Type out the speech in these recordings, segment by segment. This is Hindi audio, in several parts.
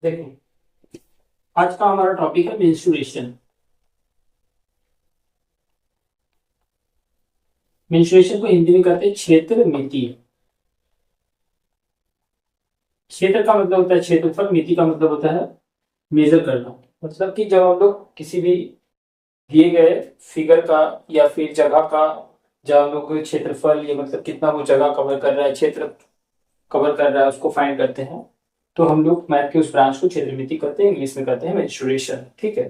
देखो, आज का हमारा टॉपिक है मेंस्ट्रुएशन। मेंस्ट्रुएशन को हिंदी में कहते हैं क्षेत्र मिति। क्षेत्र का मतलब होता है क्षेत्रफल, मिति का मतलब होता है मेजर करना। मतलब कि जब हम लोग किसी भी दिए गए फिगर का या फिर जगह का, जब हम लोग क्षेत्रफल या मतलब कितना वो जगह कवर कर रहा है, क्षेत्र कवर कर रहा है, उसको फाइंड करते हैं। तो हम लोग मैथ के उस ब्रांच को क्षेत्र मिति कहते हैं, इंग्लिश में कहते हैं मेंस्ट्रुएशन। ठीक है।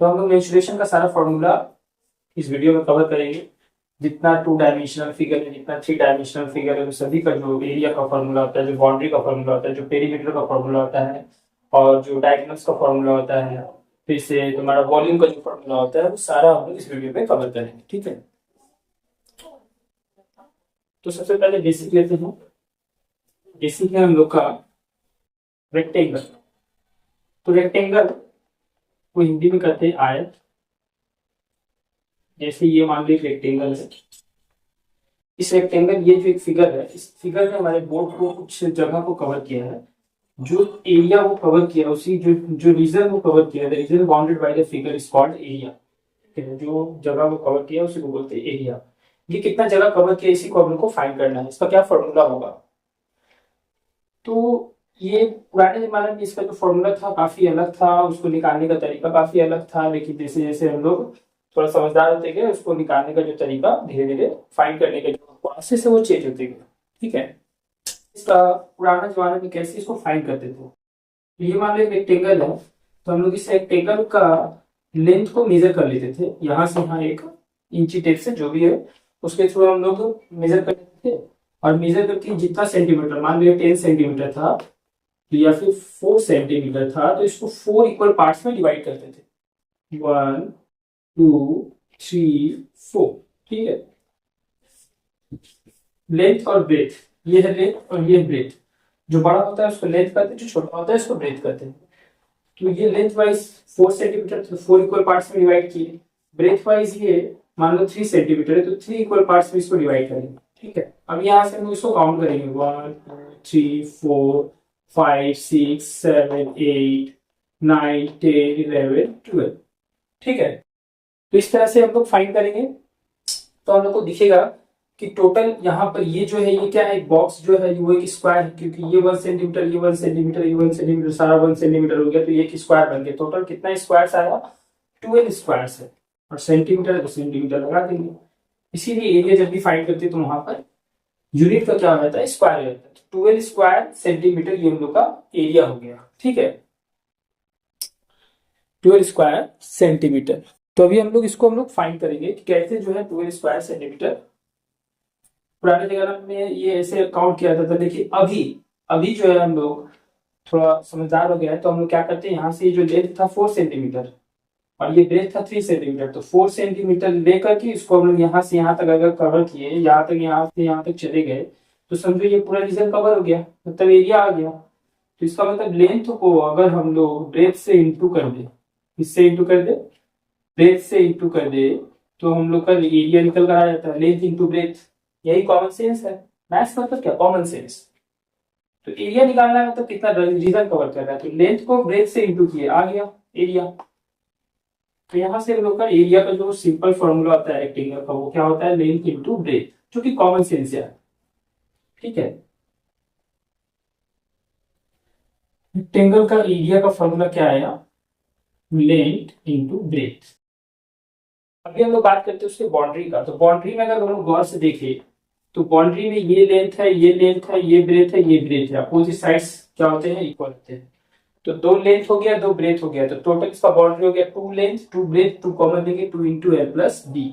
तो हम लोग मेंस्ट्रुएशन का सारा फॉर्मूला इस वीडियो में कवर करेंगे। जितना टू डायमेंशनल फिगर है, जितना थ्री डायमेंशनल फिगर है, वो सभी का जो एरिया का फॉर्मूला होता है, जो बाउंड्री का फॉर्मूला होता है, जो पेरीमीटर का फॉर्मूला होता है, और जो डायगोनल्स का फॉर्मूला होता है, फिर से तुम्हारा वॉल्यूम का जो फॉर्मूला होता है, वो सारा हम लोग इस वीडियो में कवर करेंगे। ठीक है। तो सबसे पहले बेसिक लेते हैं। बेसिक है हम लोग का रेक्टेंगल। तो रेक्टेंगल को हिंदी में कहते हैं आयत। जैसे ये मान लो एक रेक्टेंगल है। इस रेक्टेंगल, ये जो एक फिगर है, इस फिगर ने हमारे बोर्ड को कुछ जगह को कवर किया है। जो एरिया वो कवर किया, उसी जो जो रीजन वो कवर किया, the reason bounded by the figure is called area. ठीक है। जो जगह वो कवर किया उसी को बोलते हैं एरिया। ये कितना जगह कवर किया, इसी को हम लोग को फाइंड करना है। इसका क्या फॉर्मूला होगा? तो ये पुराने जमाने में इसका जो फॉर्मूला था काफी अलग था, उसको निकालने का तरीका काफी अलग था। लेकिन जैसे जैसे हम लोग थोड़ा समझदार होते गए, उसको निकालने का जो तरीका धीरे धीरे, फाइंड करने का जो प्रोसेस है वो चेंज होते गए। ठीक है। इसका पुराना जमाने में कैसे इसको फाइंड करते थे? तो ये मान लो एक रेक्टेंगल है, तो हम लोग इस रेक्टेंगल का लेंथ को मेजर कर लेते थे। यहाँ से यहाँ एक इंची टेप से जो भी है, उसके थ्रू हम लोग मेजर कर लेते थे। और मेजर करके जितना सेंटीमीटर, मान लो 10 सेंटीमीटर था, तो या फिर 4 सेंटीमीटर था, तो इसको 4 इक्वल पार्ट्स में डिवाइड करते थे। 1, 2, 3, 4। ठीक है। लेंथ और ब्रेथ, ये है लेंथ और ये ब्रेथ। जो बड़ा होता है उसको लेंथ कहते हैं, जो छोटा होता है उसको ब्रेथ कहते हैं। तो ये लेंथ वाइज 4 सेंटीमीटर, तो 4 इक्वल पार्ट्स में डिवाइड किए। ब्रेथ वाइज ये मान लो 3 सेंटीमीटर है, तो 3 इक्वल पार्ट्स में इसको डिवाइड करेंगे। ठीक है। अब यहाँ से हम इसको काउंट करेंगे, 1, 2, 3, 4, 5, 6, 7, 8, 9, 10, 11, 12। ठीक है। तो इस तरह से हम लोग फाइंड करेंगे। तो हम लोग को दिखेगा कि टोटल यहाँ पर ये जो है, ये क्या है, एक बॉक्स जो है वो एक स्क्वायर है, क्योंकि ये 1 सेंटीमीटर, ये 1 सेंटीमीटर, ये 1 सेंटीमीटर, सारा 1 सेंटीमीटर हो गया, तो ये एक स्क्वायर बन गया। टोटल कितना स्क्वायर आया? 12 स्क्वायर है। और सेंटीमीटर है तो सेंटीमीटर लगा देंगे। इसीलिए एरिया जब भी फाइंड करते हैं तो वहां पर यूनिट का क्या हो जाता है? स्क्वायर हो जाता है। 12 स्क्वायर सेंटीमीटर ये हम लोग का एरिया हो गया। ठीक है। 12 स्क्वायर सेंटीमीटर। तो अभी हम लोग इसको फाइंड करेंगे कि कैसे जो है 12 स्क्वायर सेंटीमीटर। पुराने जमाने में ये ऐसे काउंट किया जाता था, लेकिन अभी अभी जो है हम लोग थोड़ा समझदार हो गया है, तो हम लोग क्या करते हैं, यहाँ से जो लेंथ था 4 सेंटीमीटर और ये ब्रेथ था 3 सेंटीमीटर, तो 4 सेंटीमीटर लेकर के इसको हम लोग यहाँ से यहाँ तक अगर कवर किए, यहाँ तक, यहाँ से यहाँ तक चले गए, तो समझो ये पूरा रीजन कवर हो गया, मतलब एरिया आ गया। तो इसका मतलब लेंथ को अगर हम लोग ब्रेथ से इंटू कर दे, इससे इंटू कर दे, ब्रेथ से इंटू कर दे, तो हम लोग का एरिया निकल कर आ जाता है, लेंथ इंटू ब्रेथ। यही कॉमन सेंस है। मैथ्स मतलब क्या? Common sense. तो एरिया निकालना है, मतलब कितना रीजन कवर कर रहा है, तो लेंथ को ब्रेथ से इंटू किए, आ गया एरिया। तो यहाँ से हम लोग का एरिया का जो सिंपल फॉर्मूला होता है रेक्टेंगल का, वो क्या होता है? लेंथ इंटू ब्रेथ, जो कि कॉमन सेंस है। ठीक है। रेक्टेंगल का एरिया का फॉर्मूला क्या आया? Length into breadth. अभी हम लोग बात करते हैं उसके बाउंड्री का। तो बाउंड्री में अगर हम लोग गौर से देखें, तो बाउंड्री में ये लेंथ है, ये लेंथ है, ये ब्रेथ है, ये ब्रेथ है। अपोजिट साइड्स क्या होते हैं? इक्वल होते हैं। तो 2 लेंथ हो गया, 2 ब्रेथ हो गया, तो टोटल इसका बाउंड्री हो गया 2 लेंथ, 2 ब्रेथ, 2 कॉमन लेंगे, 2 × L + B।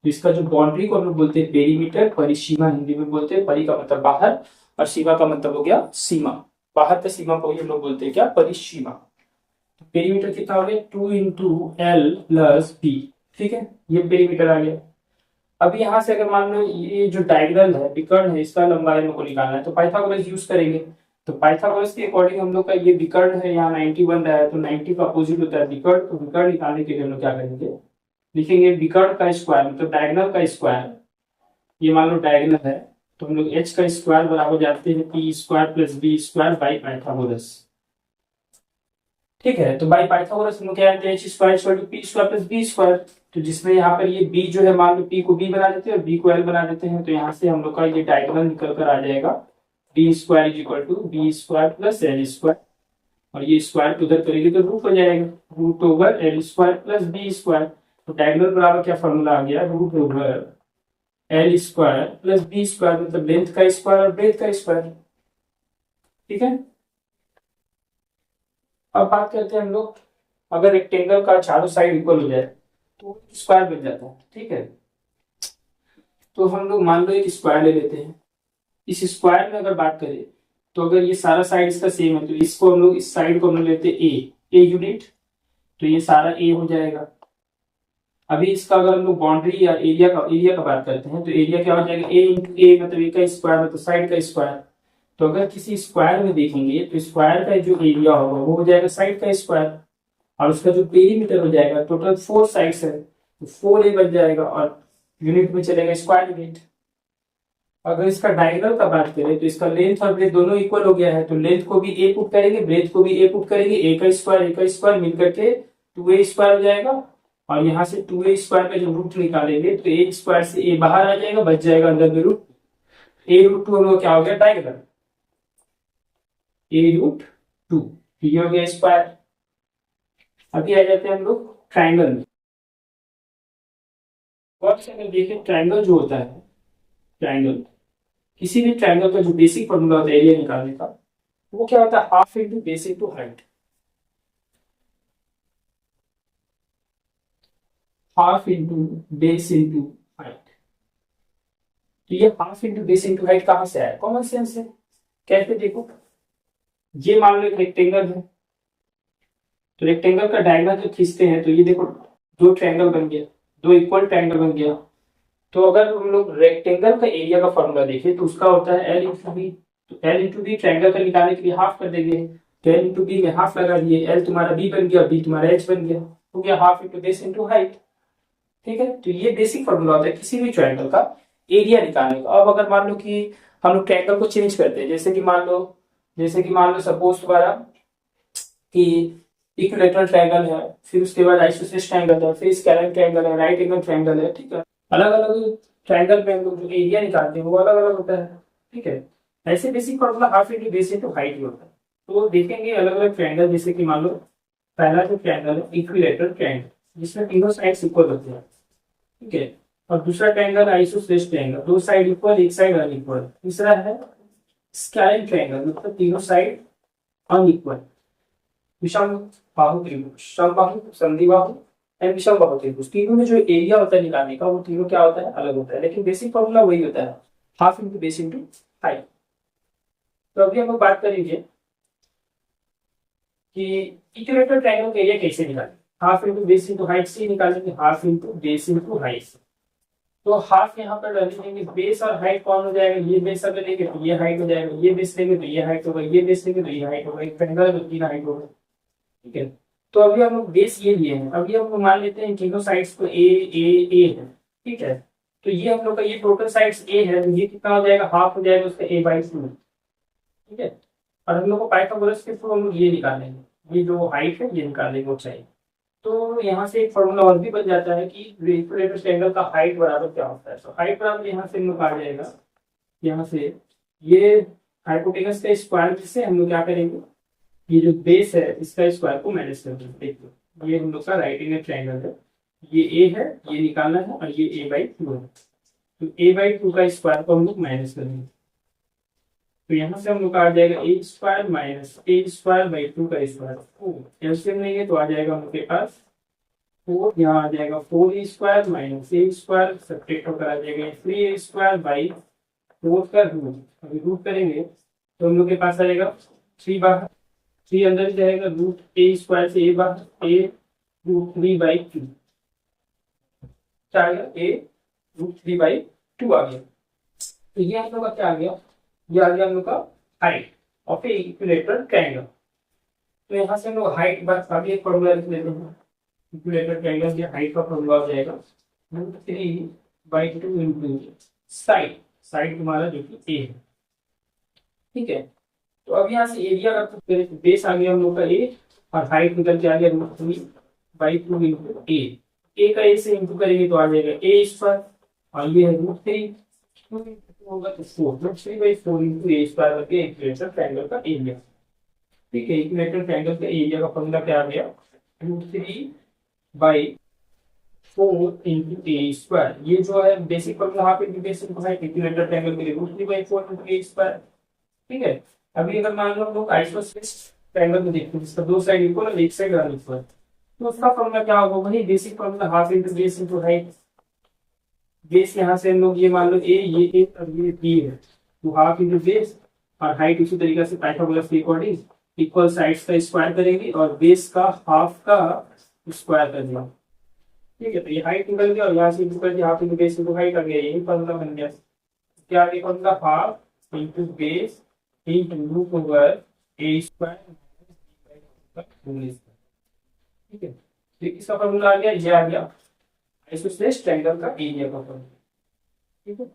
तो इसका जो बाउंड्री को हम लोग बोलते हैं पेरीमीटर, परिसीमा हिंदी में बोलते हैं। परि का मतलब बाहर, और सीमा का मतलब हो गया सीमा। बाहर का सीमा को ही हम लोग बोलते हैं क्या? परिसीमा। तो पेरीमीटर कितना हो गया? 2 × L + B। ठीक है। ये पेरीमीटर आ गया। अब यहाँ से अगर मान लो ये जो डायगोनल है, विकर्ण है, इसका लंबाई हमको निकालना है, तो पाइथागोरस यूज करेंगे। तो पाइथागोरस के अकॉर्डिंग हम लोग का ये विकर्ण है, यहाँ 90 बन रहा है, तो 90 का अपोजिट होता है विकर्ण। तो विकर्ण निकालने के लिए हम लोग क्या करेंगे? लिखेंगे विकर्ण का स्क्वायर, मतलब डायगोनल का स्क्वायर। ये मान लो डायगोनल है, तो हम लोग एच का स्क्वायर बराबर जानते हैं, P square + B square by Pythagoras. ठीक है। तो बाई पाइथागोरस हम लोग क्या जानते हैं, H square equal to P square plus B square. तो जिसमें यहाँ पर ये बी जो है, मान लो पी को बी बना देते हैं और बी को एल बना देते हैं, तो यहाँ से हम लोग का ये डायगोनल निकल कर आ जाएगा, B square is equal to B square plus L square, और ये स्क्वायर उधर करेंगे तो रूट हो जाएगा, root over L square plus B square. तो डायगोनल बराबर क्या फॉर्मूला आ गया, root over L square plus B square, मतलब लेंथ का स्क्वायर और ब्रेथ का स्क्वायर। ठीक है। अब बात करते हैं हम लोग, अगर रेक्टेंगल का चारों साइड इक्वल हो जाए तो स्क्वायर बन जाता है। ठीक है। तो हम लोग मान लो एक स्क्वायर ले लेते हैं। इस स्क्वायर में अगर बात करें तो अगर ये सारा साइड इसका सेम है तो इसको हम लोग, इस साइड को हम लोग लेते हैं ए यूनिट, तो ये सारा ए हो जाएगा। अभी इसका अगर हम लोग बाउंड्री या एरिया का बात करते हैं तो एरिया क्या हो जाएगा, ए इंटू ए, मतलब ए का स्क्वायर मतलब साइड का स्क्वायर। तो अगर किसी स्क्वायर में देखेंगे तो स्क्वायर का जो एरिया होगा वो हो जाएगा साइड का स्क्वायर, और उसका जो पेरीमीटर हो जाएगा, टोटल 4 साइड्स है तो 4a बन जाएगा, और यूनिट में चलेगा स्क्वायर यूनिट। अगर इसका डायगोनल का बात करें तो इसका लेंथ और ब्रेथ दोनों इक्वल हो गया है, तो लेंथ को भी ए पुट करेंगे, ब्रेथ को भी ए पुट करेंगे, ए का स्क्वायर मिलकर के 2a स्क्वायर हो जाएगा, और यहाँ से 2a स्क्वायर का जो रूट निकालेंगे तो ए स्क्वायर से ए बाहर आ जाएगा, बच जाएगा अंदर में रूट, ए रूट 2 हम लोग क्या हो गया डायगोनल, ए रूट 2, ये हो गया स्क्वायर। अभी आ जाते हैं हम लोग ट्राइंगल में। और अगर देखें ट्राइंगल जो होता है, ट्राइंगल, किसी भी ट्राइंगल का जो बेसिक फॉर्मूला होता है एरिया निकालने का, वो क्या होता है, half into base into height. Half into base into height. तो ये half into base into height कहां से आया, कॉमन सेंस है। कैसे देखो, ये मान लो एक रेक्टेंगल है, तो रेक्टेंगल का डायगोनल जब खींचते हैं तो ये देखो दो ट्रायंगल बन गया, दो इक्वल ट्रायंगल बन गया। तो अगर हम लोग रेक्टेंगल का एरिया का फॉर्मूला देखें तो उसका होता है एल इंटू बी। तो एल इंटू बी ट्रायंगल का निकालने के लिए हाफ कर देंगे, तो एल इंटू बी में हाफ लगा दिए, एल तुम्हारा बी बन गया, बी तुम्हारा एच बन गया, हो गया half into base into height. ठीक है। तो ये बेसिक फॉर्मूला होता है किसी भी ट्रायंगल का एरिया निकालने का। अब अगर मान लो कि हम लोग ट्रायंगल को चेंज करते हैं, जैसे कि मान लो सपोज तुम्हारा कि इक्विलेटरल ट्रायंगल है, फिर उसके बाद आइसोसेलेस ट्रायंगल है, फिर स्केलर ट्रायंगल है, राइट एंगल ट्रायंगल है। ठीक है। अलग अलग ट्रायंगल में हम लोग जो एरिया निकालते हैं वो अलग अलग होता है। ठीक है। ऐसे basic formula half into base into height ही होता है। तो देखेंगे अलग अलग ट्रायंगल, जैसे कि मान लो पहला जो ट्रायंगल है इक्विलेटरल ट्रायंगल, जिसमें तीनों साइड्स इक्वल होते हैं। ठीक है। और दूसरा ट्रायंगल आइसोसेलेस ट्रायंगल, दो साइड इक्वल, एक साइड अनइक्वल। तीसरा है स्केलर ट्रायंगल, मतलब तीनों साइड अनइक्वल। विषम बाहु त्रिभुज, समबाहु, संधिबाहु एंड विषम बाहु त्रिभुज, तीनों में जो एरिया होता है निकालने का वो तीनों क्या होता है, अलग होता है, लेकिन बेसिक फॉर्मूला वही होता है, half into base into height. तो अभी हम लोग बात करेंगे कि इक्विलेटरल ट्रायंगल का एरिया कैसे निकालें। Half into base into height से निकालेंगे, half into base into height. तो हाफ यहाँ पर डाल देंगे, बेस और हाइट कौन हो जाएगा, ये बेस अगर लेंगे तो ये हाइट हो जाएगा, ये बेस लेंगे तो ये हाइट होगा, ये बेस लेंगे तो ये हाइट होगा, एक ट्रायंगल में तीन हाइट होगा। ठीक है। तो अभी हम लोग बेस ये लिए हैं, अभी हम लोग मान लेते हैं तीनों साइड्स को ए है। ठीक है। तो ये हम लोग का ये टोटल साइड्स ए है, तो ये कितना हो जाएगा, हाफ हो जाएगा उसका a/2। ठीक है। और हम लोग को पाइथागोरस के थ्रू हम लोग ये निकालेंगे, ये जो हाइट है ये निकालेंगे ऊंचाई। तो यहाँ से एक फॉर्मूला और भी बन जाता है कि इक्विलेटरल ट्रायंगल का हाइट बराबर क्या होता है। तो हाइट बराबर यहाँ से हम लोग आ जाएगा, यहाँ से ये हाइपोटेनस का स्क्वायर से हम लोग क्या करेंगे, ये जो बेस है इसका स्क्वायर को माइनस कर देंगे। देखिए ये हम लोग का राइट एंगल ट्रायंगल है, ये ए है, ये निकालना है, और ये a/2 है। तो a/2 का स्क्वायर को हम लोग माइनस करेंगे, तो यहाँ से हम लोग का आ जाएगा a स्क्वायर माइनस a²/2 का स्क्वायर। एलसीएम लेंगे तो आ जाएगा हम लोग के पास 4, यहाँ आ जाएगा 4a² माइनस a², सब्ट्रैक्ट होकर आ जाएगा 3a²/4 का रूट। अभी रूट करेंगे तो हम लोग के पास आ जाएगा 3 बाहर, 3 अंदर ही जाएगा, रूट a² से a बाहर, a√3/2 क्या आ गया, a√3/2 आ गया। तो ये हम लोग का क्या आ गया, ये आ गया हम लोग का height of A equilateral triangle. तो यहाँ से हम लोग हाइट बात आगे एक फॉर्मूला लिख लेते हैं, इक्विलेटरल ट्रायंगल की हाइट का फॉर्मूला हो जाएगा √3/2 इंटू साइड, साइड तुम्हारा जो कि ए है। ठीक है। तो अब यहाँ से एरिया का बेस आ गया हम लोग का ए, और हाइट निकल के आ गया √3/2 इंटू ए का ए से इंटू करेंगे तो आ जाएगा ए स्क्वायर, और ये है √3 होगा तो 4, √3/4 इंटू ए स्क्वायर करके इक्वेटर ट्रायंगल का एरिया। ठीक है, इक्वेटर ट्रायंगल का एरिया का फॉर्मूला क्या आ गया, √3/4 इंटू ए स्क्वायर। ये जो है basic formula half into basic है इक्वेटर ट्रायंगल के लिए √3/4 इंटू ए स्क्वायर। ठीक है, अभी अगर मान लो हम लोग आइसोसेलेस ट्रायंगल में देखते हैं जिसका दो साइड इक्वल और एक साइड अनइक्वल, तो उसका फॉर्मूला क्या होगा, वही basic formula half into base into height. Base यहाँ से हम लोग ये मान लो ये और ये बी है, तो हाफ इंटू बेस और हाइट इसी तरीके से पाइथागोरस के अकॉर्डिंग इक्वल साइड्स का स्क्वायर करेंगे और बेस का हाफ का स्क्वायर कर दिया। ठीक है, तो ये हाइट निकल गया और यहाँ से इंटू कर दिया, half into base into height आ गया, यही फॉर्मूला बन गया। क्या आ गया formula, half into base into root over a square. ठीक है, तो इसका फॉर्मूला आ गया, ये आ गया आइसोसेलेस ट्रायंगल का एरिया का फॉर्मूला। ठीक है,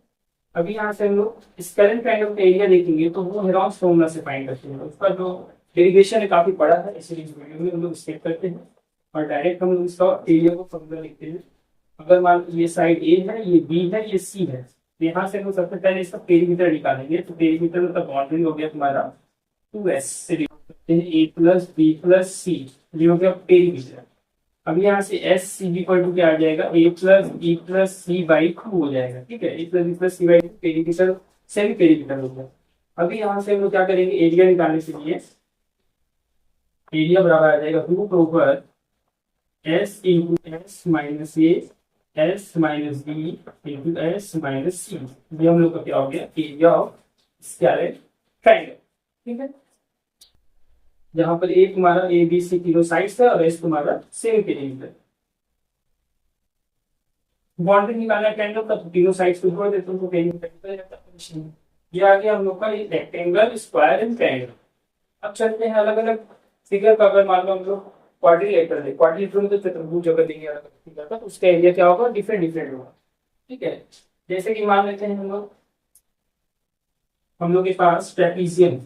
अभी यहाँ से हम लोग इस करंट ट्रायंगल का एरिया देखेंगे तो वो हेरॉन्स फॉर्मूला से फाइंड करते हैं। उसका जो डेरिवेशन है काफी बड़ा है, इसलिए इस वीडियो में हम लोग स्टेप करते हैं और डायरेक्ट हम लोग इसका एरिया को फॉर्मूला लिखते हैं। अगर मान लो ये साइड ए है, ये बी है, ये सी है, तो यहाँ से हम सबसे पहले इसका पेरीमीटर निकालेंगे। तो पेरीमीटर मतलब बाउंड्री हो गया तुम्हारा 2s से करते हैं a plus B plus C, ये हो गया पेरीमीटर। अब यहाँ से S C B equal to क्या आ जाएगा, a plus B plus C by 2 हो जाएगा। ठीक है, a plus B plus C by 2 perimeter semi perimeter हो गया। अभी यहाँ से हम लोग क्या करेंगे, एरिया निकालने के लिए एरिया बराबर आ जाएगा root over s into s minus a s minus b into s minus c. ये हम लोग का क्या हो गया, एरिया ऑफ स्क्वायर ट्रायंगल। ठीक है, जहां पर ए तुम्हारा ए बी सी तीनों साइड्स है और एस तुम्हारा सेमी पेरीमीटर। बाउंड्री निकालना ट्रायंगल का तो तीनों साइड्स को जोड़ देते हैं, पेरीमीटर निकल जाता है। ये आ गया हम लोग का रेक्टेंगल, स्क्वायर एंड ट्रायंगल। अब चलते हैं अलग अलग फिगर का। अगर मान लो हम लोग क्वाड्रिलेटरल है, क्वाड्रिलेटरल में तो चतुर्भुज अगर देंगे अलग अलग फिगर का तो उसका एरिया क्या होगा, डिफरेंट डिफरेंट होगा। ठीक है, जैसे कि मान लेते हैं हम लोग के पास ट्रेपीजियम।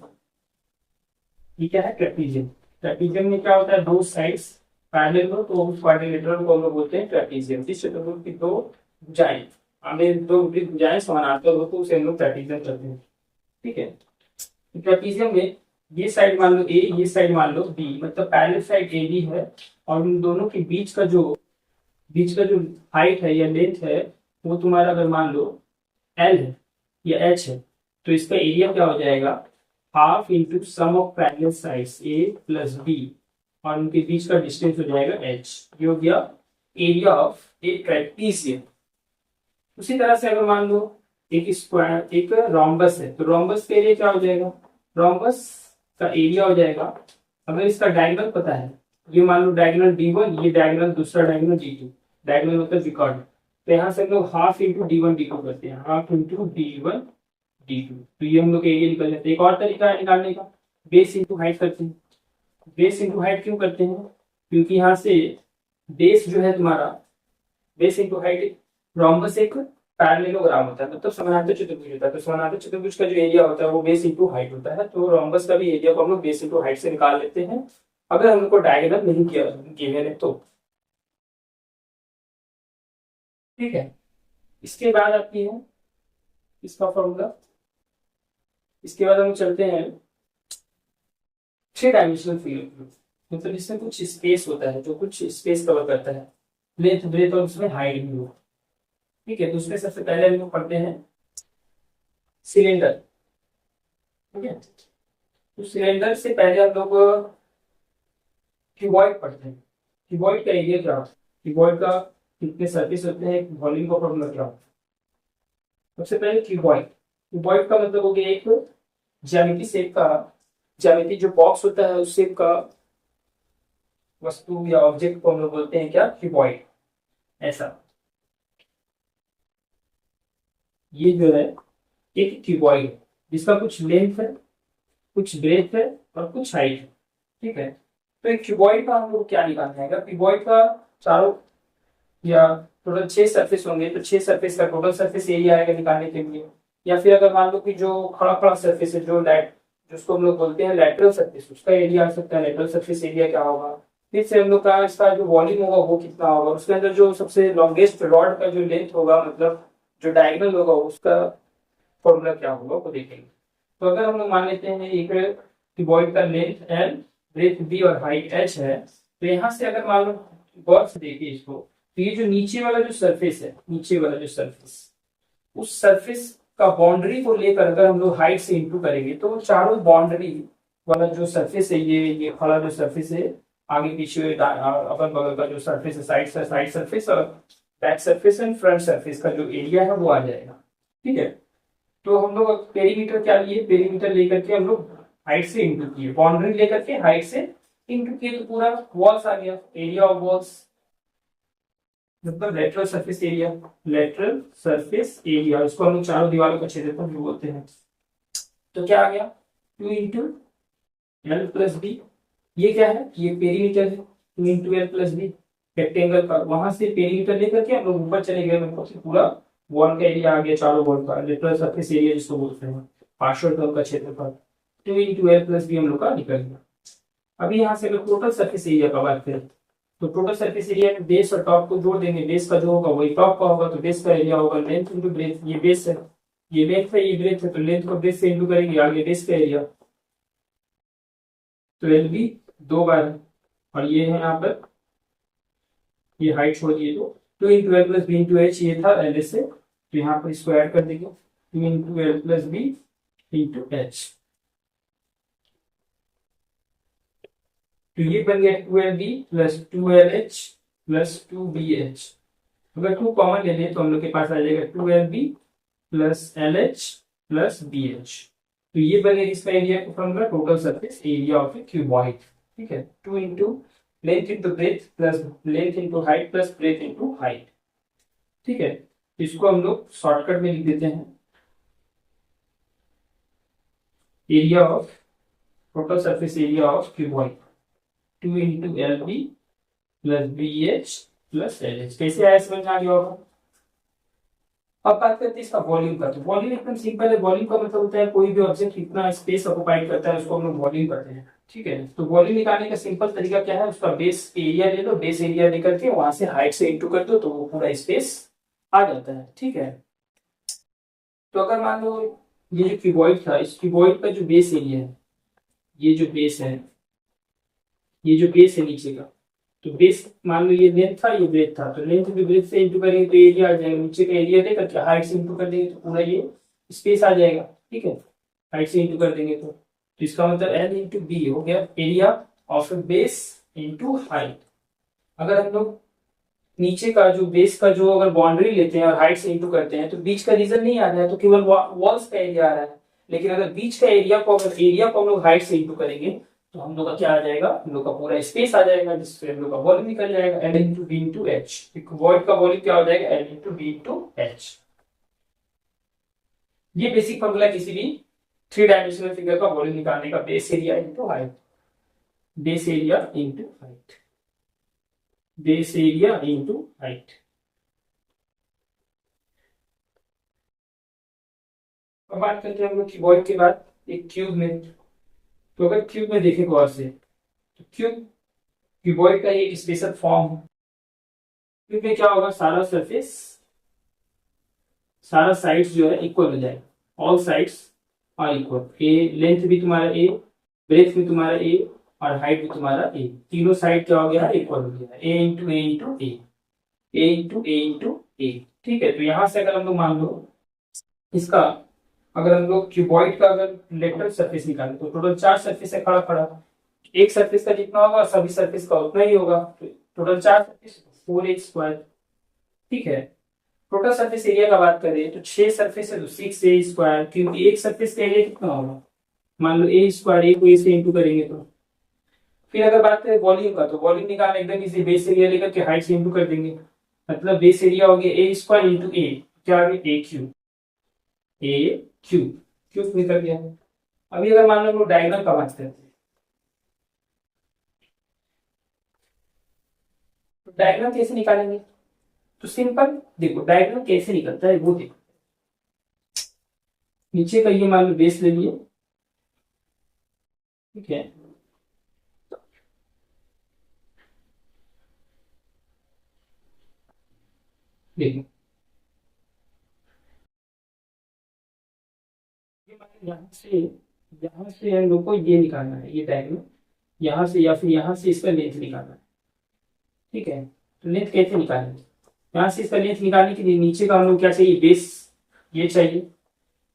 ठीक है, ट्रेपीजियम, ट्रेपीजियम में क्या होता है, दो साइड्स पैरेलल हो तो उस क्वाड्रिलेटरल को हम लोग बोलते हैं ट्रेपीजियम। जिस चतुर्भुज की दो भुजाएं हमें दो विपरीत भुजाएं समानांतर हो तो उसे हम लोग ट्रेपीजियम कहते हैं। ठीक है, ट्रेपीजियम में ये साइड मान लो ए, ये साइड मान लो बी, मतलब पैरेलल साइड ए बी है और उन दोनों के बीच का जो हाइट है या लेंथ है वो तुम्हारा अगर मान लो एल है या एच है, तो इसका एरिया क्या हो जाएगा, half into sum of parallel sides A plus B और उनके बीच का डिस्टेंस हो जाएगा एच। ये हो गया एरिया ऑफ ए ट्रेपीजियम। उसी तरह से अगर मान लो एक स्क्वायर, एक रोम्बस है, तो रोम्बस का एरिया क्या हो जाएगा, रोम्बस का एरिया हो जाएगा, अगर इसका डायगोनल पता है, ये मान लो डायगोनल D1, ये डायगोनल दूसरा डायगोनल D2, डायगोनल मतलब रिकॉर्ड, तो यहाँ से हम लोग हाफ इंटू D1 D2 करते हैं, हाफ इंटू D1 D2, तो ये हम लोग एरिया निकल जाते हैं। एक और तरीका है निकालने का, बेस इंटू हाइट करते हैं। बेस इंटू हाइट क्यों करते हैं, क्योंकि यहाँ से बेस जो है तुम्हारा, बेस इंटू हाइट, रोम्बस एक पैरेललोग्राम होता है, मतलब समानांतर चतुर्भुज होता है, तो समानांतर चतुर्भुज का जो एरिया होता है वो बेस इंटू हाइट होता है। तो रोम्बस का भी एरिया को हम लोग बेस इंटू हाइट से निकाल लेते हैं अगर हमको डायगोनल नहीं किया गिवन है तो। ठीक है, इसके बाद आती है इसका फॉर्मूला। इसके बाद हम चलते हैं 3 डायमेंशनल फिगर, मतलब इसमें कुछ स्पेस होता है जो कुछ स्पेस कवर करता है, लेंथ ब्रेथ और उसमें हाइट भी हो। ठीक है, तो उसमें सबसे पहले हम लोग पढ़ते हैं सिलेंडर। ठीक है, तो सिलेंडर से पहले हम लोग क्यूबॉइड पढ़ते हैं। क्यूबॉइड का एरिया क्या होता है, क्यूबॉइड का कितने सरफेस होते हैं, वॉल्यूम का फॉर्मूला क्या होता है। सबसे पहले क्यूबॉइड, क्यूबॉइड का मतलब हो गया एक ज्यामिति शेप का, ज्यामिति जो बॉक्स होता है उस शेप का वस्तु या ऑब्जेक्ट को हम लोग बोलते हैं क्या, क्यूबॉइड। ऐसा ये जो है एक क्यूबॉइड जिसका कुछ लेंथ है, कुछ ब्रेथ है और कुछ हाइट है। ठीक है, तो एक क्यूबॉइड का हम लोग क्या निकालना है, क्यूबॉइड का चारों या टोटल 6 सरफेस होंगे, तो 6 सरफेस का टोटल सरफेस एरिया आएगा निकालने के लिए। या फिर अगर मान लो कि जो खड़ा खड़ा सरफेस है, जो जिसको हम लोग बोलते हैं लेटरल सरफेस, उसका एरिया आ सकता है। लेटरल सरफेस एरिया क्या होगा, फिर से हम लोग का इसका जो वॉल्यूम होगा वो कितना होगा, उसके अंदर जो सबसे लॉन्गेस्ट रॉड का जो लेंथ होगा, मतलब जो डायगोनल होगा उसका फॉर्मूला क्या होगा वो देखेंगे। तो अगर हम लोग मान लेते हैं एक क्यूबॉइड का लेंथ एल, ब्रेथ बी और हाइट एच है, तो यहाँ से अगर मान लो गौर से देखिए इसको, तो ये जो नीचे वाला जो सरफेस है, नीचे वाला जो सरफेस, उस सरफेस का बाउंड्री को लेकर अगर हम लोग हाइट से इंटू करेंगे तो चारों बाउंड्री वाला जो सरफेस है, ये वाला जो सरफेस है, आगे पीछे अगल बगल का जो सरफेस है, साइड सरफेस और back surface and front surface का जो एरिया है वो आ जाएगा। ठीक है, तो हम लोग पेरीमीटर क्या लिए, पेरीमीटर लेकर के हम लोग हाइट से इंटू किए, बाउंड्री लेकर के हाइट से इंटू किए, तो पूरा वॉल्स आ गया, एरिया ऑफ वॉल्स मतलब lateral surface area. Lateral surface area इसको हम लोग चारों दीवारों का क्षेत्रफल भी बोलते हैं। तो क्या आ गया, 2 इंटू एल प्लस बी। ये क्या है, ये पेरीमीटर है, 2 into L plus B rectangle का। वहां से पेरीमीटर लेकर के हम लोग ऊपर चले गए, मतलब से पूरा वॉल का एरिया आ गया, चारों वॉल का लेटरल सरफेस एरिया जिसको बोलते हैं, पार्शियल टर्म का क्षेत्रफल 2 इंटू एल प्लस बी हम लोग का निकल गया। अभी यहाँ से अगर टोटल सरफेस एरिया का बात करें, तो टोटल सरफेस एरिया में बेस और टॉप को जोड़ देंगे, बेस का जो होगा वही टॉप का होगा, तो बेस का एरिया होगा लेंथ इंटू ब्रेथ। ये बेस है, ये लेंथ है, ये ब्रेथ है, तो लेंथ को बेस से इंटू करेंगे, आगे बेस का एरिया, तो एल बी 2 बार है, और ये है यहाँ पर, ये हाइट छोड़ दिए तो 2 into L plus B into H, ये था एल से, तो यहाँ पर इसको ऐड कर देंगे, 2 into L plus B into H, तो ये बन गया 2LB plus 2LH plus 2BH। अगर 2 कॉमन ले लें तो हम लोग के पास आ जाएगा 2LB plus LH plus BH। तो ये बनेगा इसका area from the total surface area of A cuboid. ठीक है, 2 into length into breadth plus length into height plus breadth into height. ठीक है, इसको हम लोग शॉर्टकट में लिख देते हैं, area of total surface area of cuboid 2 into LB plus BH plus LH। कैसे आया समझ आ गया होगा। अब बात करते हैं इसका वॉल्यूम का। तो वॉल्यूम एकदम सिंपल है, वॉल्यूम का मतलब होता है कोई भी ऑब्जेक्ट कितना स्पेस ऑक्युपाइड करता है उसको हम लोग वॉल्यूम करते हैं। ठीक है, तो वॉल्यूम निकालने का सिंपल तरीका क्या है, उसका बेस एरिया ले लो, बेस एरिया लेकर के वहां से हाइट से इंटू कर दो तो वो पूरा स्पेस आ जाता है। ठीक है, तो अगर मान लो ये जो क्यूबॉइड था, इस क्यूबॉइड का जो बेस एरिया है, ये जो बेस है, ये जो बेस है नीचे का, तो बेस मान लो ये लेंथ था, ये ब्रेथ था, तो लेंथ भी ब्रेथ से इंटू करेंगे तो एरिया आ जाएगा, नीचे का एरिया लेकर के हाइट से इंटू कर देंगे तो पूरा ये स्पेस आ जाएगा। ठीक है, हाइट से इंटू कर देंगे तो इसका मतलब एल इंटू बी हो गया area of base into height. अगर हम लोग नीचे का जो बेस का जो अगर बाउंड्री लेते हैं और हाइट से इंटू करते हैं तो बीच का रीजन नहीं आ रहा है, तो केवल वॉल्स का एरिया आ रहा है। लेकिन अगर बीच का एरिया को हम लोग हाइट से इंटू करेंगे तो हम लोग का क्या आ जाएगा, हम लोग का पूरा स्पेस आ जाएगा, जिससे हम लोग का वॉल्यूम निकल जाएगा, L into B into H. Void का वॉल्यूम क्या हो जाएगा, L into B into H. ये बेसिक फॉर्मूला किसी भी 3 डायमेंशनल फिगर का वॉल्यूम निकालने का, base area into height, base area into height, base area into height. अब बात करते हैं हम लोग क्यूबॉइड के बाद एक क्यूब में। तो अगर क्यूब में देखें गौर से, तो क्यूबॉइड का ये स्पेशल फॉर्म है। क्यूब में क्या होगा, सारा साइड्स जो है इक्वल हो जाएगा, all sides are equal. A length भी तुम्हारा ए, ब्रेथ भी तुम्हारा ए, और हाइट भी तुम्हारा ए, तीनों साइड क्या हो गया, इक्वल हो गया, ए इंटू ए इंटू ए, ए इंटू ए इंटू ए। ठीक है, तो यहां से अगर हम लोग मान लो इसका, अगर हम लोग क्यूबॉइड का अगर लेटरल सरफेस निकालें तो टोटल 4 सरफेस है खड़ा खड़ा, एक सरफेस का जितना होगा सभी सरफेस का उतना ही होगा, तो टोटल 4 सरफेस 4a²। ठीक है, टोटल सरफेस एरिया का बात करें तो 6 सरफेस है तो 6a², क्योंकि एक सरफेस का एरिया कितना होगा, मान लो a², ए को ए से इंटू करेंगे तो। फिर अगर बात करें वॉल्यूम का, तो वॉल्यूम निकालना एकदम इजी, बेस एरिया लेकर के हाइट से इंटू कर देंगे, मतलब बेस एरिया हो गया a² इंटू ए, क्या आ गया a³ क्यूब निकल गया। अभी अगर मान लो हम लोग डायगोनल का बात करते हैं, तो डायगोनल कैसे निकालेंगे, तो सिंपल देखो डायगोनल कैसे निकलता है वो देखो। नीचे का ये मान लो बेस ले लिए, ठीक है। देखिए यहाँ से हम लोग को ये निकालना है, ये डायग्राम यहाँ से या फिर यहाँ से इसका लेंथ निकालना है। ठीक है, तो लेंथ कैसे निकालेंगे? यहाँ से इसका लेंथ निकालने के लिए नीचे का हम लोग क्या चाहिए, बेस ये चाहिए।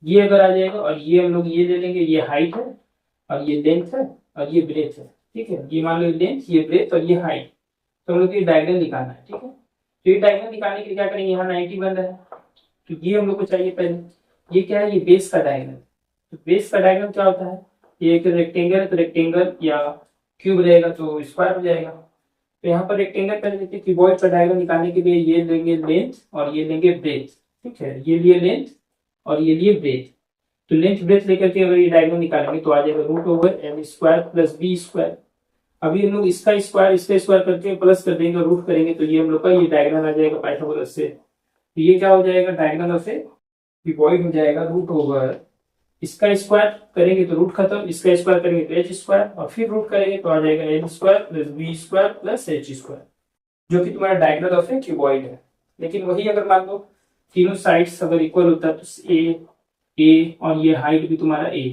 ये अगर आ जाएगा और ये हम लोग ये ले लेंगे, ये हाइट है और ये लेंथ है और ये ब्रेथ है। ठीक है, ये मान लो लेंथ, ये ब्रेथ और ये हाइट। तो हम लोग को ये डायगोनल निकालना है। ठीक है, तो ये डायगोनल निकालने के लिए क्या करेंगे, यहाँ 90 बन रहा है तो ये हम लोग को चाहिए पहले। ये क्या है, ये बेस का डायगोनल। तो बेस का डायगोनल क्या होता है, ये एक रेक्टेंगल है तो रेक्टेंगल या क्यूब रहेगा तो स्क्वायर हो जाएगा। तो यहाँ पर रेक्टेंगल पहले देखिए, क्यूबॉइड का डायगोनल निकालने के लिए ये लेंगे लेंथ और ये लेंगे ब्रेथ। ठीक है, ये लिए लेंथ और ये लिए ब्रेथ। तो लेंथ ब्रेथ लेकर के अगर ये डायगोनल निकालेंगे तो आ जाएगा root over M square plus B square. अभी हम लोग इसका स्क्वायर इसका स्क्वायर करके प्लस कर देंगे, रूट करेंगे तो ये हम लोग का ये डायगोनल आ जाएगा पाइथागोरस से। तो ये क्या हो जाएगा, डायगोनल से क्यूबॉइड हो जाएगा रूट ओवर, इसका स्क्वायर करेंगे तो रूट खत्म, इसका स्क्वायर करेंगे तो एच स्क्वायर और फिर रूट करेंगे तो आ जाएगा L square plus B square plus H square, जो कि तुम्हारा डायगोनल ऑफ ए क्यूबॉइड है। लेकिन वही अगर मान लो तीनों साइड्स अगर इक्वल होता है तो ए और ये हाइट भी तुम्हारा ए,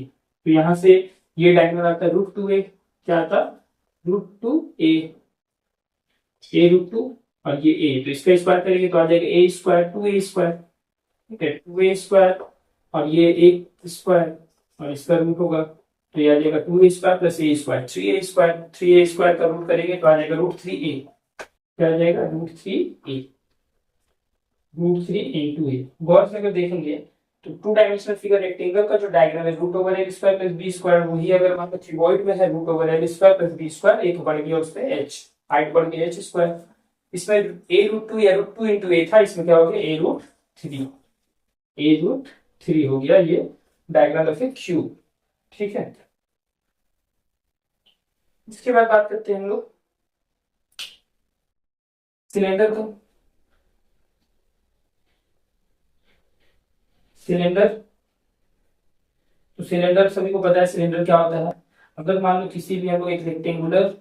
तो यहाँ से ये डायगोनल आता है रूट टू ए, क्या आता रूट टू ए रूट टू और ये ए, तो इसका स्क्वायर करेंगे तो आ जाएगा ए स्क्वायर टू ए स्क्वायर। ठीक है, टू ए स्क्वायर और ये एक स्क्वायर और इसका रूट होगा तो ये आ जाएगा two A square plus A square, three A square का रूट करेंगे तो आ जाएगा रूट थ्री ए। क्या आ जाएगा, रूट थ्री इंटू ए। गौर से अगर देखेंगे तो टू डायमेंशनल फिगर रेक्टेंगल का जो डायग्राम है root over L square plus B square, वही अगर मान लो क्यूबॉइड में है root over L square plus B square, एक बढ़ गया उस पे एच, हाइट बढ़ गई एच स्क्वायर। इसमें ए रूट टू या रूट टू इंटू ए था, इसमें क्या हो गया ए रूट थ्री हो गया ये डायगोनल ऑफ ए क्यूब। ठीक है, इसके बाद बात करते हैं हम लोग सिलेंडर को। सिलेंडर, तो सिलेंडर सभी को पता है सिलेंडर क्या होता है। अगर मान लो किसी भी हम लोग एक रेक्टेंगुलर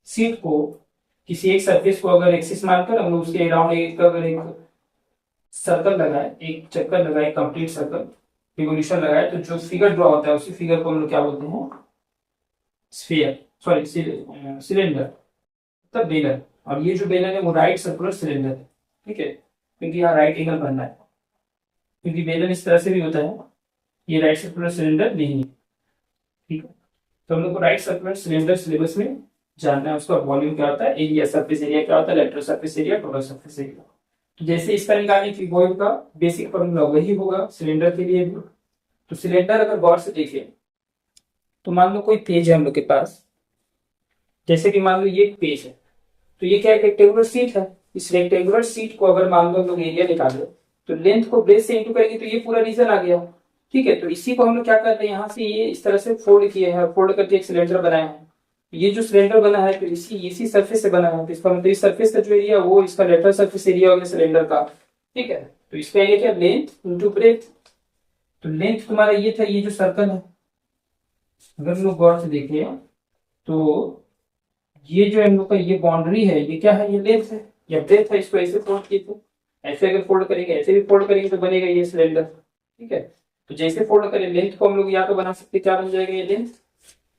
सीट को, किसी एक सरफेस को अगर एक्सिस मानकर हम लोग उसके अराउंड एक अगर एक सर्कल लगाए, एक चक्कर लगाए, कंप्लीट सर्कल रिवोल्यूशन लगाए, तो जो फिगर ड्रॉ होता है उसी फिगर को हम लोग क्या बोलते हैं, स्फीयर, सॉरी सिलेंडर मतलब बेलन। और ये जो बेलन है वो राइट सर्कुलर सिलेंडर है। ठीक है, क्योंकि यहाँ राइट एंगल बनना है, क्योंकि बेलन इस तरह से भी होता है, ये राइट सर्कुलर सिलेंडर नहीं है। ठीक है, तो हम लोग को राइट सर्कुलर सिलेंडर सिलेबस में जानना है, उसका वॉल्यूम क्या होता है, एरिया सरफेस एरिया क्या होता है, lateral surface area, total surface area. तो जैसे इसका निकालने की क्यूबॉइड का बेसिक फॉर्मूला वही होगा सिलेंडर के लिए भी। तो सिलेंडर अगर गौर से देखें तो मान लो कोई पेज है हम लोग के पास, जैसे कि मान लो ये एक पेज है, तो ये क्या है, रेक्टेंगुलर सीट है। इस रेक्टेंगुलर सीट को अगर मान लो हम लोग एरिया निकाले तो लेंथ को बेस से इंटू करेंगे तो ये पूरा रीजन आ गया। ठीक है, तो इसी को हम लोग क्या करते हैं, यहाँ से ये इस तरह से फोल्ड किए हैं, फोल्ड करके एक सिलेंडर बनाए हैं। ये जो सिलेंडर बना है तो इसी सरफेस से बना है, तो इसका मतलब इस सरफेस का जो एरिया वो इसका लेटरल सरफेस एरिया हो गया सिलेंडर का। ठीक है, तो इसका एरिया क्या, लेंथ इंटू ब्रेथ। तो लेंथ तुम्हारा ये था, ये जो सर्कल है अगर हम लोग गौर से देखें तो ये जो हम लोग का ये बाउंड्री है, ये क्या है, ये लेंथ है या ब्रेथ है। इसको ऐसे फोल्ड किए थे, ऐसे अगर फोल्ड करेंगे ऐसे भी फोल्ड करेंगे तो बनेगा ये सिलेंडर। ठीक है, तो जैसे फोल्ड करें लेंथ को हम लोग या तो बना सकते, क्या बन जाएगा ये लेंथ,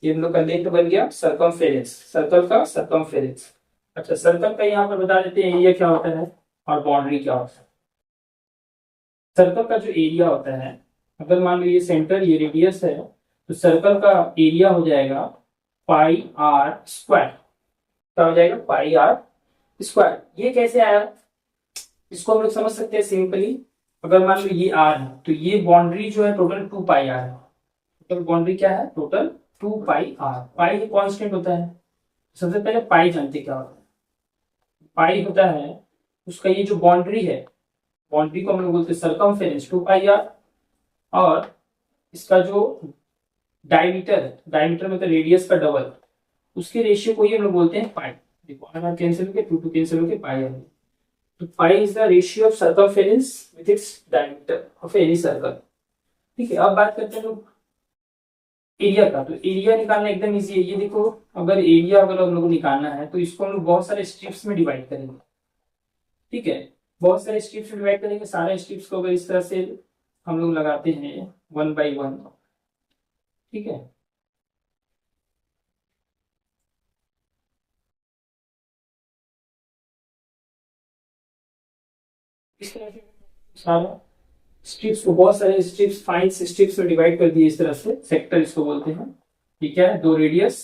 ये हम लोग का लेंथ बन गया सर्कमफेरेंस, सर्कल का सर्कमफेरेंस। अच्छा, सर्कल का यहाँ पर बता देते हैं एरिया क्या होता है और बाउंड्री क्या होता है। सर्कल का जो एरिया होता है, अगर मान लो ये सेंटर ये रेडियस है, तो सर्कल का एरिया हो जाएगा पाई आर स्क्वायर। क्या हो जाएगा, पाई आर स्क्वायर। ये कैसे आया, इसको हम लोग समझ सकते हैं सिंपली। अगर मान लो ये आर है तो ये बाउंड्री जो है टोटल टू पाई आर है। टोटल बाउंड्री क्या है, टोटल टू पाई आर। पाई ये कांस्टेंट होता है, सबसे पहले पाई जानते क्या होता है। पाई होता है उसका ये जो बाउंड्री है, बाउंड्री को हम लोग बोलते हैं सर्कमफेरेंस टू पाई आर, और इसका जो डायमीटर है, डायमीटर मतलब रेडियस का डबल, उसके रेशियो को ही हम लोग बोलते हैं पाई। देखो आर कैंसिल होके टू कैंसिल होके पाई आ गया। तो pi is the ratio of circumference with its diameter of any circle. ठीक है, अब बात करते हैं लोग एरिया का, तो एरिया निकालना एकदम इजी है। ये देखो, अगर एरिया अगर हम लोग को निकालना है तो इसको हम लोग बहुत सारे स्ट्रिप्स में डिवाइड करेंगे। ठीक है, बहुत सारे स्ट्रिप्स में डिवाइड करेंगे। सारे स्ट्रिप्स को अगर इस तरह से हम लोग लगाते हैं 1 by 1, ठीक है, इस तरह से सारा स्ट्रिप्स को, बहुत सारे स्ट्रिप्स, फाइन स्ट्रिप्स में डिवाइड कर दिए इस तरह से। सेक्टर इसको बोलते हैं। ठीक है, 2 रेडियस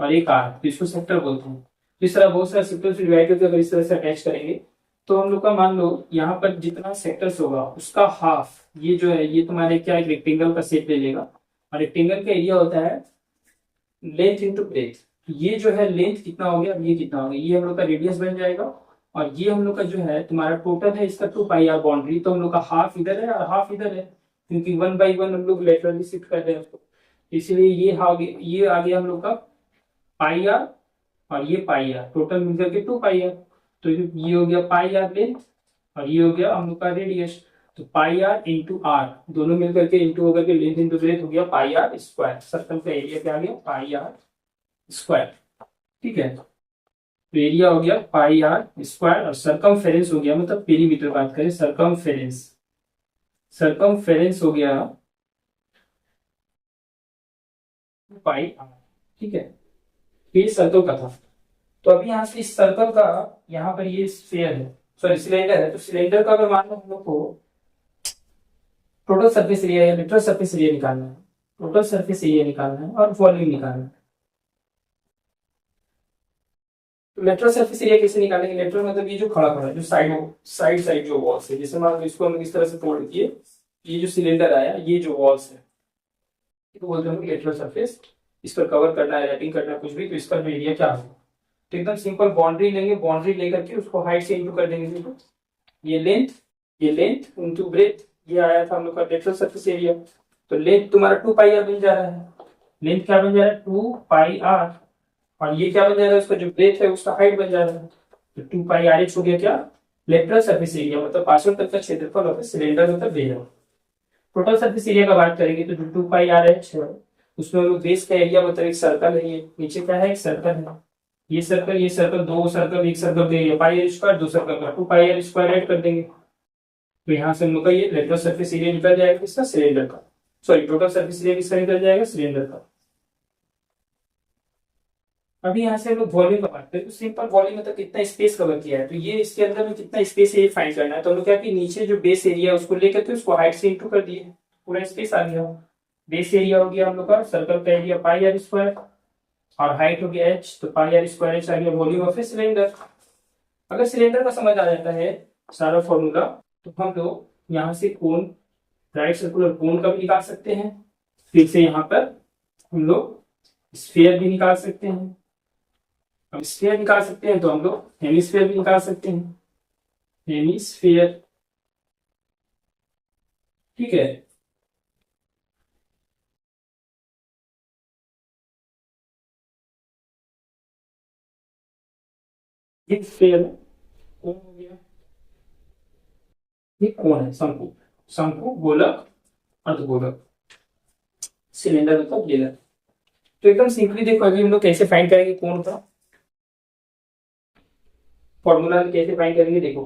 और 1 आर्क, तो इसको सेक्टर बोलते हैं। तो इस तरह बहुत सारे सेक्टर्स में डिवाइड करके अगर इस तरह से अटैच करेंगे तो हम लोग का, मान लो यहाँ पर जितना सेक्टर्स होगा उसका हाफ, ये जो है ये तुम्हारे क्या, एक रेक्टेंगल का शेप ले लेगा। और रेक्टेंगल का एरिया होता है लेंथ इंटू ब्रेथ। ये जो है लेंथ कितना हो गया, ये कितना हो गया, ये हम लोग का रेडियस बन जाएगा। और ये हम लोग का जो है तुम्हारा टोटल है इसका 2 पाई आर बाउंड्री। तो हम लोग का हाफ इधर है और हाफ इधर है, क्योंकि 1 by 1 हम लोग लेटरली शिफ्ट कर रहे हैं उसको। इसलिए ये आ गया हम लोग का पाई आर, और ये पाई आर टोटल मिलकर के 2 पाई आर। तो ये हो गया पाई आर लेंथ, और ये हो गया हम लोग का रेडियस। तो पाई आर इंटू आर दोनों मिलकर के इंटू होकर के लेंथ इंटू ब्रेथ हो गया पाई आर स्क्वायर। सर्कल का एरिया क्या आ गया, पाई आर स्क्वायर। ठीक है, तो एरिया हो गया पाई आर स्क्वायर, और सरकमफेरेंस हो गया, मतलब पेरीमीटर बात करें, सरकमफेरेंस, सरकमफेरेंस हो गया पाई आर। ठीक है, ये सर्कल का था। तो अभी यहाँ से इस सर्कल का, यहाँ पर ये स्फीयर है, सॉरी सिलेंडर है, तो सिलेंडर का अगर मान लो हम लोग को टोटल सरफेस एरिया या लिटरल सरफेस एरिया निकालना है, टोटल सरफेस एरिया निकालना है और वॉल्यूम निकालना है। तो लेटरल सरफेस एरिया कैसे निकालेंगे, लेटरल मतलब ये जो खड़ा खड़ा है, जो साइड साइड साइड जो वॉल्स है, जैसे मान लो इसको हम इस तरह से तोड़ दिए, ये जो सिलेंडर आया, ये जो वॉल्स है, तो बोलते हैं लेटरल सरफेस। इस पर कवर करना है, रैपिंग करना है, कुछ भी, तो इसका जो एरिया क्या होगा। तो एकदम सिंपल बाउंड्री लेंगे, बाउंड्री लेकर के उसको हाइट से इंटू कर देंगे। देखो ये लेंथ, ये लेंथ इंटू ब्रेथ, ये आया था हम लोग का लेटरल सरफेस एरिया। तो लेंथ तुम्हारा 2 पाई आर बन जा रहा है। लेंथ क्या बन जा रहा है, 2 पाई आर, और ये क्या बन जा रहा है, उसका जो ब्रेथ है उसका हाइट बन जा रहा है। तो 2 पाई आर एच हो गया क्या, लेटरल सरफेस एरिया, मतलब पार्श्व तल का क्षेत्रफल होता है, सिलेंडर मतलब बेलन। टोटल सरफेस एरिया का बात करेंगे तो जो 2 पाई आर एच है उसमें हम लोग बेस का एरिया, मतलब एक सर्कल है, ये नीचे क्या है, एक सर्कल है, ये सर्कल, ये सर्कल, दो सर्कल, एक सर्कल का एरिया पाई आर स्क्वायर, दो सर्कल का 2 पाई आर स्क्वायर ऐड कर देंगे। तो यहाँ से हम लोग का ये लेटरल सरफेस एरिया निकल जाएगा किसका, सिलेंडर का। सॉरी, टोटल सरफेस एरिया किसका निकल जाएगा, सिलेंडर का। अभी यहाँ से हम लोग वॉल्यूम का बात करें तो सिंपल वॉल्यूम मतलब कितना स्पेस कवर किया है, तो ये इसके अंदर में कितना स्पेस है ये फाइंड करना है। तो हम लोग क्या कि नीचे जो बेस एरिया है उसको लेकर के उसको हाइट से इंटू कर दिए, पूरा स्पेस आ गया। बेस एरिया हो गया हम लोग का, सर्कल का एरिया पाई आर स्क्वायर, और हाइट हो गया एच, तो पाई आर स्क्वायर एच आ गया वॉल्यूम ऑफ ए सिलेंडर। अगर सिलेंडर का समझ आ जाता है सारा फॉर्मूला, तो हम लोग यहाँ से कोन, राइट सर्कुलर कोन का भी निकाल सकते हैं। फिर से यहाँ पर हम लोग स्फीयर भी निकाल सकते हैं। अब स्फीयर निकाल सकते हैं तो हम लोग हेमिस्फीयर भी निकाल सकते हैं, हेमिस्फीयर। ठीक है, ये स्फीयर कौन हो गया, ये कौन है, शंकु, शंकु, गोलक, अर्धगोलक, सिलेंडर मतलब बेलन। तो एकदम सिंपली देखो अभी हम लोग कैसे फाइंड करेंगे कोण का फॉर्मूला, कैसे फाइंड करेंगे देखो।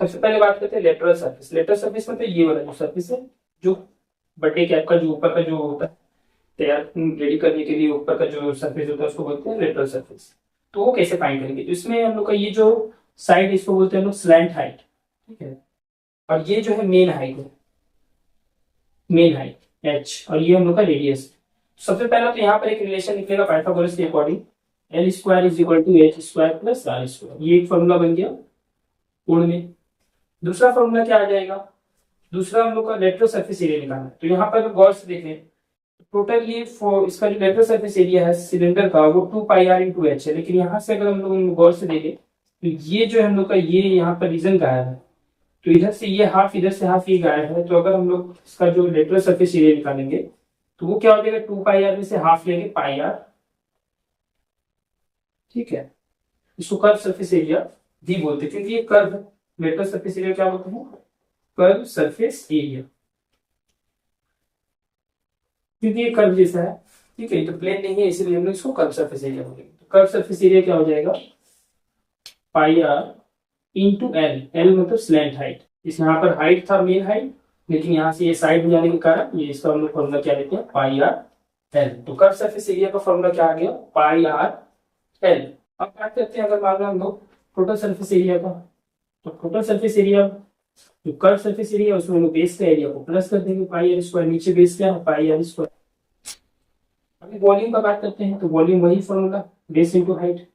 सबसे पहले बात करते हैं लेटरल सरफेस। लेटरल सरफेस मतलब ये वाला जो सरफेस है, जो बटे कैप का जो ऊपर का जो होता है, तैयार रेडी करने के लिए ऊपर का जो सरफेस होता है उसको बोलते हैं लेटरल सरफेस। तो वो कैसे फाइंड करेंगे, तो इसमें हम लोग का ये जो साइड, इसको बोलते हैं हम लोग स्लैंट हाइट। ठीक है, और ये जो है मेन हाइट है, मेन हाइट एच, और ये हम लोग का रेडियस। सबसे पहला तो यहाँ पर एक रिलेशन निकलेगा पाइथागोरस के according, L square is equal to H square plus R square, ये एक फॉर्मूला बन गया कोण में। दूसरा फॉर्मूला क्या आ जाएगा, दूसरा हम लोग का लेटरल सरफेस एरिया निकालना है। तो यहाँ पर गौर से देखें, टोटल ये इसका जो लेटरल सरफेस एरिया है सिलेंडर का वो 2 पाई आर इंटू एच है, लेकिन यहाँ से अगर हम लोग गौर से देखें तो ये जो है हम लोग का, ये यहाँ पर रीजन गायब है, तो इधर से ये हाफ, इधर से हाफ, ये गायब है। तो अगर हम लोग इसका जो लेटरल सरफेस एरिया निकालेंगे तो वो क्या हो जाएगा, 2 पाई आर में से हाफ लेंगे पाई आर। ठीक है, इसको कर्व सरफेस एरिया भी बोलते हैं, क्योंकि ये कर्व है। लेटरल सरफेस एरिया क्या बोलते हैं, कर्व सरफेस एरिया, क्योंकि ये कर्व जैसा है। ठीक है, तो प्लेन नहीं है इसीलिए हम लोग इसको कर्व सरफेस एरिया बोलेंगे। तो कर्व सरफेस एरिया क्या हो जाएगा, पाई आर इंटू एल, एल मतलब स्लैंट हाइट। इस यहाँ पर हाइट था मेन हाइट, लेकिन यहाँ से ये साइड हो जाने के कारण ये इसका हम लोग फॉर्मूला क्या लेते हैं, पाई आर एल। तो कर्व सरफेस एरिया का फॉर्मूला क्या आ गया, पाई आर एल। अब बात करते हैं अगर मान लो हम लोग टोटल सरफेस एरिया का, तो टोटल सरफेस एरिया जो कर्व सरफेस एरिया उसमें हम लोग बेस का एरिया को प्लस कर देंगे पाई आर स्क्वायर, नीचे बेस क्या है पाई आर स्क्वायर। अभी वॉल्यूम का बात करते हैं, तो वॉल्यूम वही formula, base into height,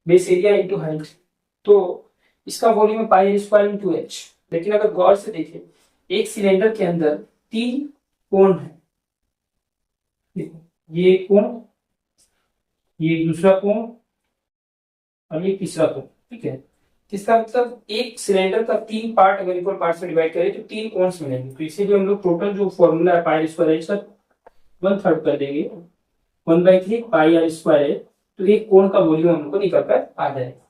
base area into height. तो इसका वॉल्यूम है पाई आर स्क्वायर इंटू एच। लेकिन अगर गौर से देखें, एक सिलेंडर के अंदर 3 कोण है, ये एक कोण, ये एक दूसरा कोण और ये तीसरा कोण, ठीक है। इसका मतलब एक सिलेंडर का 3 पार्ट अगर इक्वल पार्ट में डिवाइड करें तो 3 कोन्स मिलेंगे। तो इसीलिए हम लोग टोटल जो फॉर्मूला है पाई आर स्क्वायर एच का 1/3 कर देंगे, 1/3 पाई आर स्क्वायर है। तो एक कोण का वॉल्यूम हमको निकल कर आ जाएगा।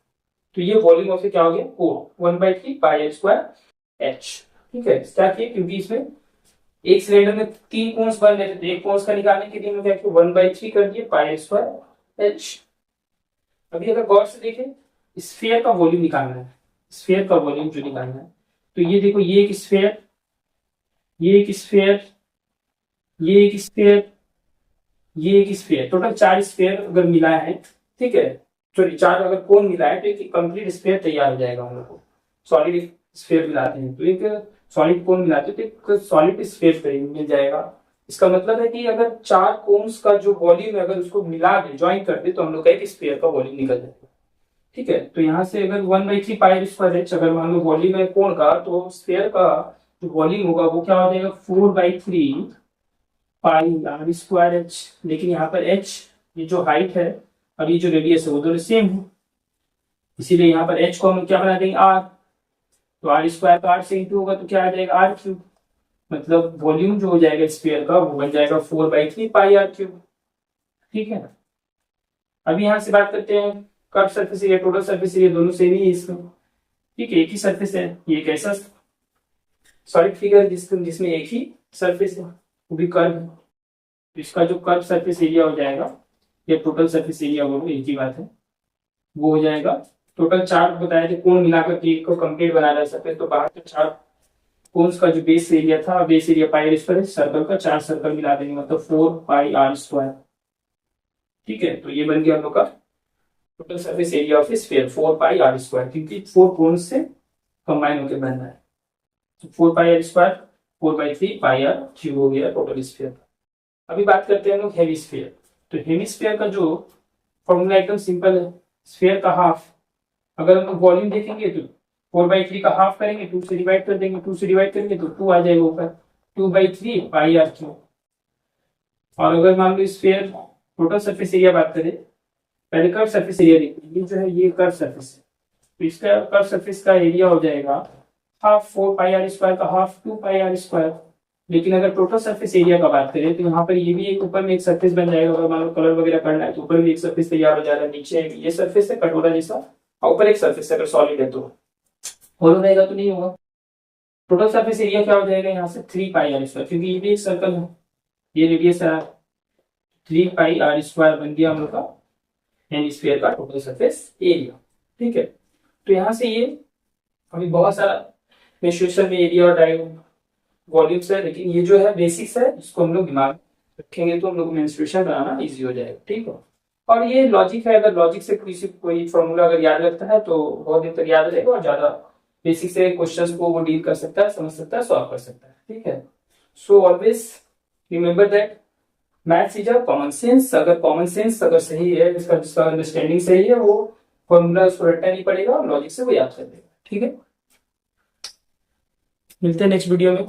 तो ये वॉल्यूम ऑफ क्या हो गया, कोण 1/3 पाई आर स्क्वायर एच, ठीक है। क्या किया, क्योंकि इसमें एक सिलेंडर में 3 कोन्स बन रहे थे, तो एक कोन्स का निकालने के लिए मैं क्या किया 1/3 कर दिया पाई आर स्क्वायर एच। अभी अगर गौर से देखें, स्फीयर का वॉल्यूम निकालना है, स्फीयर का वॉल्यूम जो निकालना है, तो ये देखो, ये एक स्फीयर, ये एक स्फीयर, ये एक स्फीयर, ये एक स्फीयर, टोटल 4 स्फीयर अगर मिला है, ठीक है, सॉरी 4 अगर कोन मिला है तो एक कंप्लीट स्फीयर तैयार हो जाएगा। हम लोग को सॉलिड स्फीयर मिलाते हैं तो एक सॉलिड कोन मिलाते हैं तो एक सॉलिड स्फीयर मिल जाएगा। इसका मतलब है कि अगर 4 कोन्स का जो वॉल्यूम है अगर उसको मिला दे, ज्वाइन कर दे, तो हम लोग का एक स्फीयर का वॉल्यूम निकल जाएगा, ठीक है। तो यहाँ से अगर 1/3 पाई आर स्क्वायर एच अगर मान लो वॉल्यूम है कोण का, तो स्फीयर का जो वॉल्यूम होगा वो क्या हो जाएगा 4/3 पाई आर स्क्वायर एच। लेकिन यहाँ पर एच ये जो हाइट है और ये जो रेडियस है वो दोनों सेम है, इसीलिए यहाँ पर एच को हम क्या बना देंगे आर। तो आर स्क्वायर का आर से इंटू होगा तो क्या आ जाएगा आर क्यूब, मतलब वॉल्यूम जो हो जाएगा स्फीयर का वो बन जाएगा 4/3 पाई आर क्यूब, ठीक है। अभी यहाँ से बात करते हैं curve surface area, total surface area दोनों सेम ही है इसमें, ठीक है, एक ही सरफेस है। ये एक ऐसा सॉलिड फिगर जिसमें एक ही सरफेस है, वो भी कर्व है। तो इसका जो कर्व सरफेस एरिया हो जाएगा या टोटल सरफेस एरिया, वो एक ही बात है, वो हो जाएगा टोटल 4 बताए थे कोण मिलाकर के एक को कंप्लीट बनाया जा सकता है। तो बाहर के 4 कोन्स का जो बेस एरिया था, base area pi are square, circle का 4 सर्कल मिला देंगे मतलब 4 पाई आर स्क्वायर, ठीक है। तो ये बन गया हम लोग का total surface area of sphere 4 pi are square, क्योंकि 4 कोन्स से कंबाइन होकर बन रहा है। तो 4 pi are square 4/3 pi r cube हो गया टोटल स्फीयर। अभी बात करते हैं हम लोग हेमी स्फीयर। तो हेमी स्फीयर का जो फॉर्मूला एकदम सिंपल है, स्फीयर का हाफ। अगर हम लोग वॉल्यूम देखेंगे तो 4/3 का हाफ करेंगे, 2 से डिवाइड कर देंगे, 2 से डिवाइड करेंगे तो 2 आ जाएगा ऊपर, 2/3 पाई आर क्यूब। और अगर मान लो स्फीयर टोटल सरफेस एरिया बात करें, पहले कर्व सरफेस एरिया देखिए, ये जो है ये कर्व सरफेस है, तो इसका कर्व सरफेस का एरिया हो जाएगा हाफ 4 पाई आर स्क्वायर का हाफ 2 पाई आर स्क्वायर। लेकिन अगर टोटल सरफेस एरिया का बात करें तो यहाँ पर ये भी एक ऊपर में एक सरफेस बन जाएगा। अगर मान लो कलर वगैरह करना है तो ऊपर भी एक सरफेस तैयार हो जा रहा है, नीचे ये सरफेस है कटोरा जैसा, और ऊपर एक सरफेस है अगर सॉलिड है तो होल हो जाएगा तो नहीं होगा। टोटल सरफेस एरिया क्या हो जाएगा यहाँ से 3 पाई आर स्क्वायर, क्योंकि ये भी एक सर्कल है, ये रेडियस है 3 पाई आर स्क्वायर बन गया हम लोग का हेमिस्फीयर का टोटल सरफेस एरिया, ठीक है। तो यहाँ से ये अभी बहुत सारा मेंस्ट्रुएशन में एरिया और डायग्राम वॉल्यूम्स है, लेकिन ये जो है बेसिक्स है, इसको हम लोग दिमाग रखेंगे तो हम लोग मेंस्ट्रुएशन बनाना इजी हो जाएगा, ठीक है। और ये लॉजिक है, अगर लॉजिक से किसी कोई फॉर्मूला अगर याद रखता है तो बहुत दिन तक याद रहेगा और ज्यादा बेसिक से क्वेश्चंस को वो डील कर सकता है, समझ सकता है, सॉल्व कर सकता है, ठीक है। So always remember that maths is a common sense. अगर कॉमन सेंस अगर सही है, जिसका अंडरस्टैंडिंग सही है, वो फॉर्मूला उसको रटना नहीं पड़ेगा और लॉजिक से वो याद कर देगा, ठीक है। मिलते हैं नेक्स्ट वीडियो में।